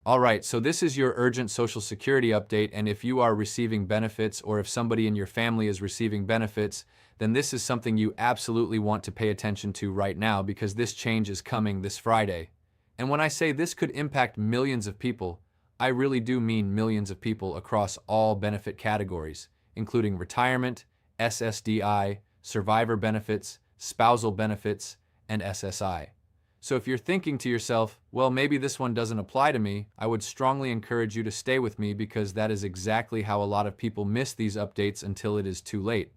All right, so this is your urgent Social Security update, and if you are receiving benefits or if somebody in your family is receiving benefits, then this is something you absolutely want to pay attention to right now because this change is coming this Friday. And when I say this could impact millions of people, I really do mean millions of people across all benefit categories, including retirement, SSDI, survivor benefits, spousal benefits, and SSI. So if you're thinking to yourself, well, maybe this one doesn't apply to me, I would strongly encourage you to stay with me because that is exactly how a lot of people miss these updates until it is too late.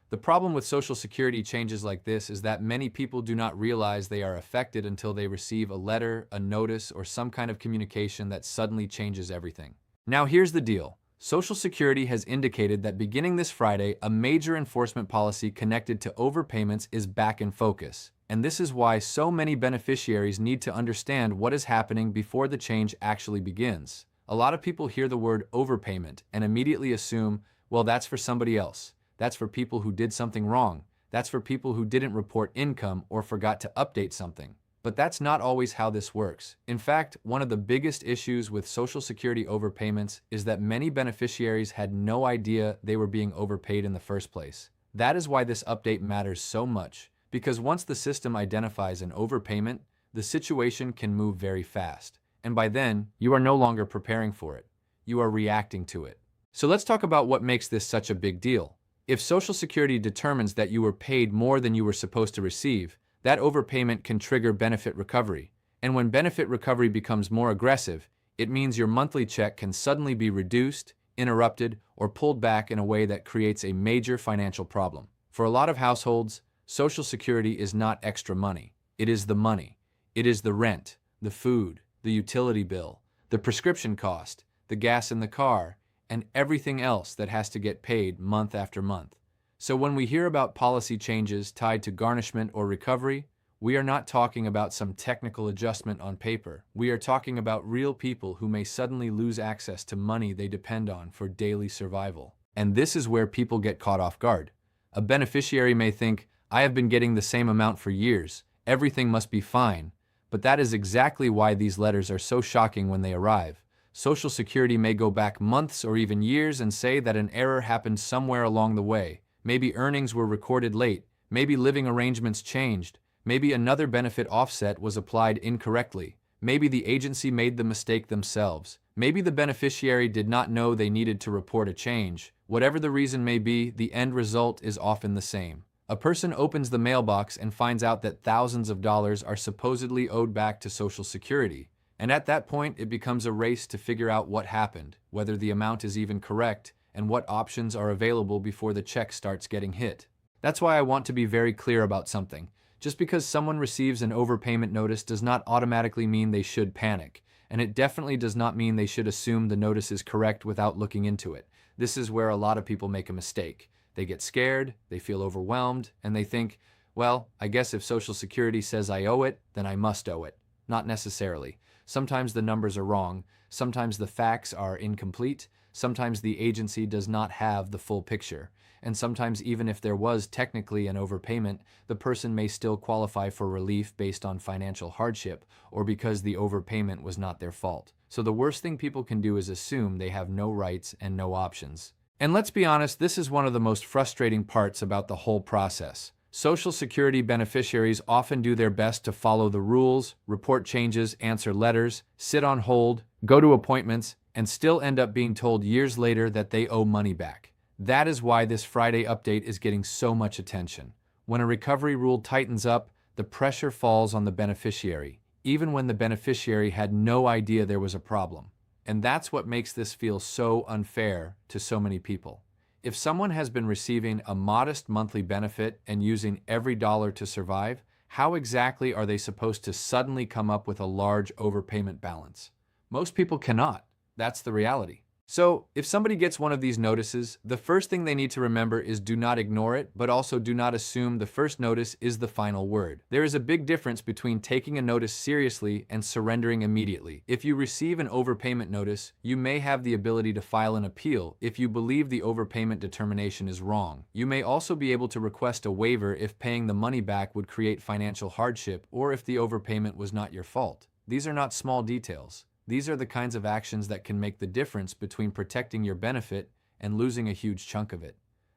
The problem with Social Security changes like this is that many people do not realize they are affected until they receive a letter, a notice, or some kind of communication that suddenly changes everything. Now here's the deal. Social Security has indicated that beginning this Friday, a major enforcement policy connected to overpayments is back in focus. And this is why so many beneficiaries need to understand what is happening before the change actually begins. A lot of people hear the word overpayment and immediately assume, well, that's for somebody else. That's for people who did something wrong. That's for people who didn't report income or forgot to update something. But that's not always how this works. In fact, one of the biggest issues with Social Security overpayments is that many beneficiaries had no idea they were being overpaid in the first place. That is why this update matters so much, because once the system identifies an overpayment, the situation can move very fast. And by then, you are no longer preparing for it. You are reacting to it. So let's talk about what makes this such a big deal. If Social Security determines that you were paid more than you were supposed to receive, that overpayment can trigger benefit recovery. And when benefit recovery becomes more aggressive, it means your monthly check can suddenly be reduced, interrupted, or pulled back in a way that creates a major financial problem. For a lot of households, Social Security is not extra money. It is the money. It is the rent, the food, the utility bill, the prescription cost, the gas in the car, and everything else that has to get paid month after month. So when we hear about policy changes tied to garnishment or recovery, we are not talking about some technical adjustment on paper. We are talking about real people who may suddenly lose access to money they depend on for daily survival. And this is where people get caught off guard. A beneficiary may think, I have been getting the same amount for years. Everything must be fine. But that is exactly why these letters are so shocking when they arrive. Social Security may go back months or even years and say that an error happened somewhere along the way. Maybe earnings were recorded late, maybe living arrangements changed, maybe another benefit offset was applied incorrectly, maybe the agency made the mistake themselves, maybe the beneficiary did not know they needed to report a change. Whatever the reason may be, the end result is often the same. A person opens the mailbox and finds out that thousands of dollars are supposedly owed back to Social Security. And at that point, it becomes a race to figure out what happened, whether the amount is even correct, and what options are available before the check starts getting hit. That's why I want to be very clear about something. Just because someone receives an overpayment notice does not automatically mean they should panic, and it definitely does not mean they should assume the notice is correct without looking into it. This is where a lot of people make a mistake. They get scared, they feel overwhelmed, and they think, well, I guess if Social Security says I owe it, then I must owe it. Not necessarily. Sometimes the numbers are wrong, sometimes the facts are incomplete, sometimes the agency does not have the full picture, and sometimes even if there was technically an overpayment, the person may still qualify for relief based on financial hardship or because the overpayment was not their fault. So the worst thing people can do is assume they have no rights and no options. And let's be honest, this is one of the most frustrating parts about the whole process. Social Security beneficiaries often do their best to follow the rules, report changes, answer letters, sit on hold, go to appointments, and still end up being told years later that they owe money back. That is why this Friday update is getting so much attention. When a recovery rule tightens up, the pressure falls on the beneficiary, even when the beneficiary had no idea there was a problem. And that's what makes this feel so unfair to so many people. If someone has been receiving a modest monthly benefit and using every dollar to survive, how exactly are they supposed to suddenly come up with a large overpayment balance? Most people cannot. That's the reality. So, if somebody gets one of these notices, the first thing they need to remember is do not ignore it, but also do not assume the first notice is the final word. There is a big difference between taking a notice seriously and surrendering immediately. If you receive an overpayment notice, you may have the ability to file an appeal if you believe the overpayment determination is wrong. You may also be able to request a waiver if paying the money back would create financial hardship or if the overpayment was not your fault. These are not small details. These are the kinds of actions that can make the difference between protecting your benefit and losing a huge chunk of it.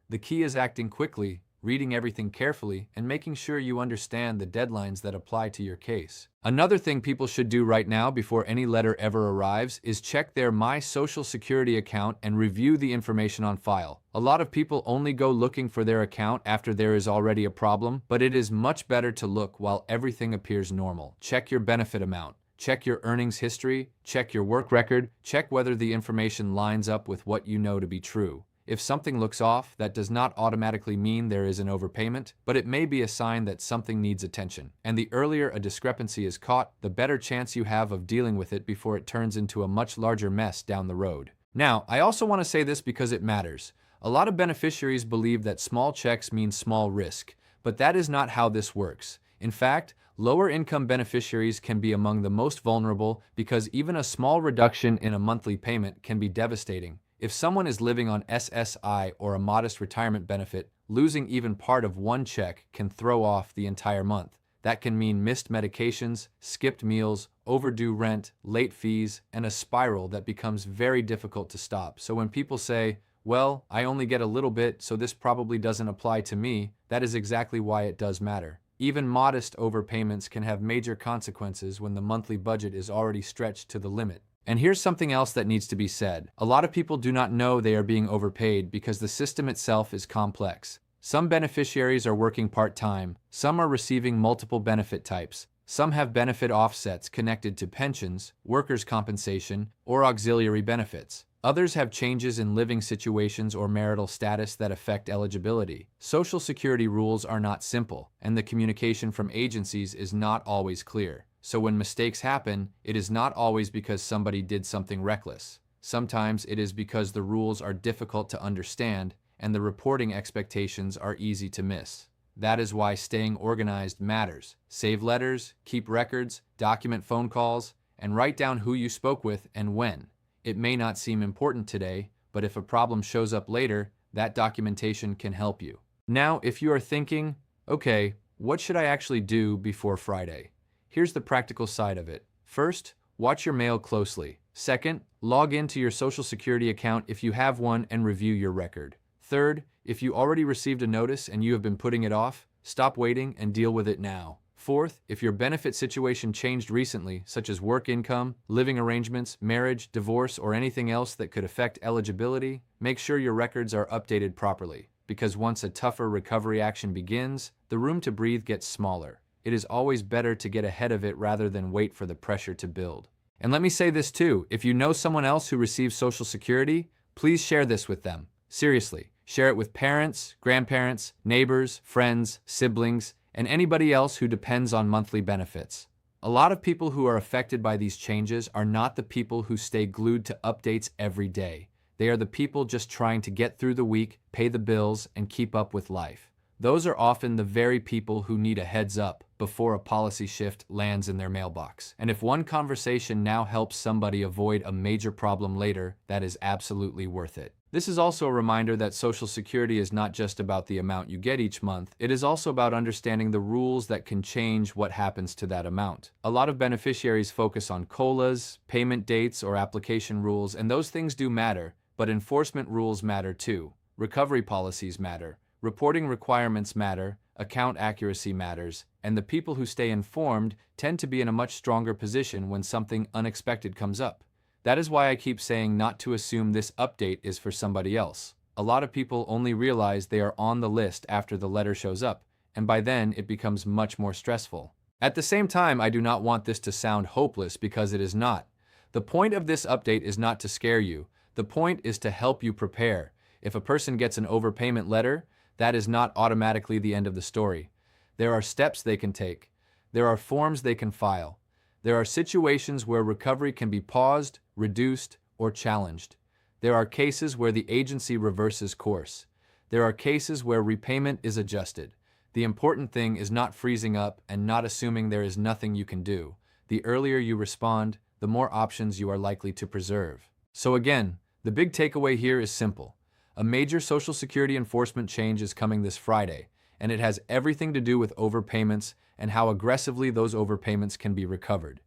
The key is acting quickly, reading everything carefully, and making sure you understand the deadlines that apply to your case. Another thing people should do right now before any letter ever arrives is check their My Social Security account and review the information on file. A lot of people only go looking for their account after there is already a problem, but it is much better to look while everything appears normal. Check your benefit amount. Check your earnings history, check your work record, check whether the information lines up with what you know to be true. If something looks off, that does not automatically mean there is an overpayment, but it may be a sign that something needs attention. And the earlier a discrepancy is caught, the better chance you have of dealing with it before it turns into a much larger mess down the road. Now, I also want to say this because it matters. A lot of beneficiaries believe that small checks mean small risk, but that is not how this works. In fact, lower income beneficiaries can be among the most vulnerable because even a small reduction in a monthly payment can be devastating. If someone is living on SSI or a modest retirement benefit, losing even part of one check can throw off the entire month. That can mean missed medications, skipped meals, overdue rent, late fees, and a spiral that becomes very difficult to stop. So when people say, "Well, I only get a little bit, so this probably doesn't apply to me," that is exactly why it does matter. Even modest overpayments can have major consequences when the monthly budget is already stretched to the limit. And here's something else that needs to be said. A lot of people do not know they are being overpaid because the system itself is complex. Some beneficiaries are working part-time, some are receiving multiple benefit types, some have benefit offsets connected to pensions, workers' compensation, or auxiliary benefits. Others have changes in living situations or marital status that affect eligibility. Social Security rules are not simple, and the communication from agencies is not always clear. So when mistakes happen, it is not always because somebody did something reckless. Sometimes it is because the rules are difficult to understand and the reporting expectations are easy to miss. That is why staying organized matters. Save letters, keep records, document phone calls, and write down who you spoke with and when. It may not seem important today, but if a problem shows up later, that documentation can help you. Now, if you are thinking, okay, what should I actually do before Friday? Here's the practical side of it. First, watch your mail closely. Second, log into your Social Security account if you have one and review your record. Third, if you already received a notice and you have been putting it off, stop waiting and deal with it now. Fourth, if your benefit situation changed recently, such as work income, living arrangements, marriage, divorce, or anything else that could affect eligibility, make sure your records are updated properly, because once a tougher recovery action begins, the room to breathe gets smaller. It is always better to get ahead of it rather than wait for the pressure to build. And let me say this too, if you know someone else who receives Social Security, please share this with them. Seriously, share it with parents, grandparents, neighbors, friends, siblings, and anybody else who depends on monthly benefits. A lot of people who are affected by these changes are not the people who stay glued to updates every day. They are the people just trying to get through the week, pay the bills, and keep up with life. Those are often the very people who need a heads up before a policy shift lands in their mailbox. And if one conversation now helps somebody avoid a major problem later, that is absolutely worth it. This is also a reminder that Social Security is not just about the amount you get each month, it is also about understanding the rules that can change what happens to that amount. A lot of beneficiaries focus on COLAs, payment dates, or application rules, and those things do matter, but enforcement rules matter too. Recovery policies matter. Reporting requirements matter, account accuracy matters, and the people who stay informed tend to be in a much stronger position when something unexpected comes up. That is why I keep saying not to assume this update is for somebody else. A lot of people only realize they are on the list after the letter shows up, and by then it becomes much more stressful. At the same time, I do not want this to sound hopeless because it is not. The point of this update is not to scare you. The point is to help you prepare. If a person gets an overpayment letter, that is not automatically the end of the story. There are steps they can take. There are forms they can file. There are situations where recovery can be paused, reduced, or challenged. There are cases where the agency reverses course. There are cases where repayment is adjusted. The important thing is not freezing up and not assuming there is nothing you can do. The earlier you respond, the more options you are likely to preserve. So again, the big takeaway here is simple. A major Social Security enforcement change is coming this Friday, and it has everything to do with overpayments and how aggressively those overpayments can be recovered.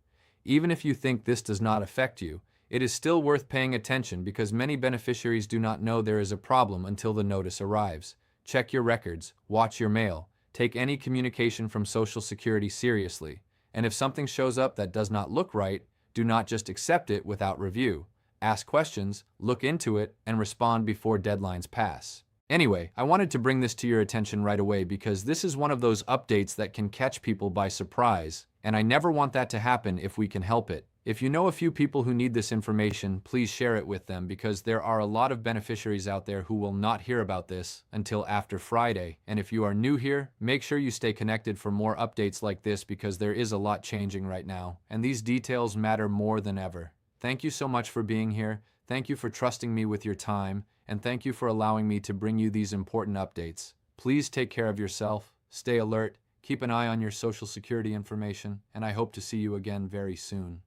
Even if you think this does not affect you, it is still worth paying attention because many beneficiaries do not know there is a problem until the notice arrives. Check your records, watch your mail, take any communication from Social Security seriously, and if something shows up that does not look right, do not just accept it without review. Ask questions, look into it, and respond before deadlines pass. Anyway, I wanted to bring this to your attention right away because this is one of those updates that can catch people by surprise, and I never want that to happen if we can help it. If you know a few people who need this information, please share it with them because there are a lot of beneficiaries out there who will not hear about this until after Friday. And if you are new here, make sure you stay connected for more updates like this because there is a lot changing right now, and these details matter more than ever. Thank you so much for being here. Thank you for trusting me with your time, and thank you for allowing me to bring you these important updates. Please take care of yourself, stay alert, keep an eye on your Social Security information, and I hope to see you again very soon.